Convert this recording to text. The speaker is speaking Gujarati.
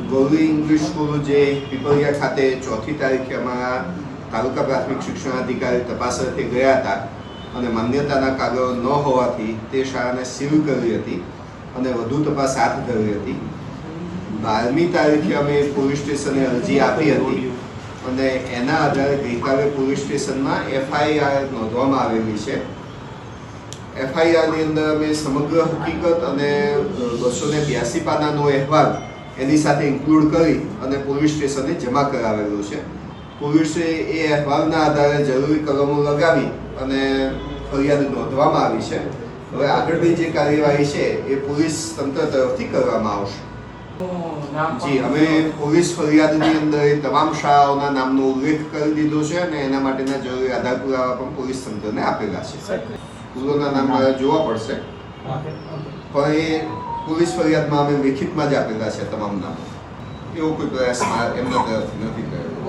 ગૌરી ઇંગ્લિશ સ્કૂલ જે પીપળિયા ખાતે 4મી તારીખે અમારા તાલુકા પ્રાથમિક શિક્ષણાધિકારી તપાસ અર્થે ગયા હતા અને માન્યતાના કાગળો ન હોવાથી તે શાળાને સીલ કરી હતી અને વધુ તપાસ હાથ ધરી હતી. 12મી તારીખે અમે પોલીસ સ્ટેશને અરજી આપી હતી અને એના આધારે ગઈકાલે પોલીસ સ્ટેશનમાં FIR નોંધવામાં આવેલી છે. FIRની અંદર અમે સમગ્ર હકીકત અને 282 પાનાનો અહેવાલ એની સાથે ઇન્ક્લુડ કરી અને પોલીસ સ્ટેશને જમા કરાવેલું છે. પોલીસે એ અહેવાલના આધારે જરૂરી કલમો લગાવી અને ફરિયાદ નોંધવામાં આવી છે. હવે આગળની જે કાર્યવાહી છે એ પોલીસ તંત્ર તરફથી કરવામાં આવશે. જી, અમે પોલીસ ફરિયાદની અંદર તમામ શાળાઓના નામનો ઉલ્લેખ કરી દીધો છે અને એના માટેના જરૂરી આધાર પુરાવા પણ પોલીસ તંત્રને આપેલા છે. પૂર્વના નામ મારે જોવા પડશે, પણ એ પોલીસ ફરિયાદમાં અમે લેખિતમાં જ આપેલા છે તમામ નામો. એવો કોઈ પ્રયાસ એમના તરફથી નથી કર્યો.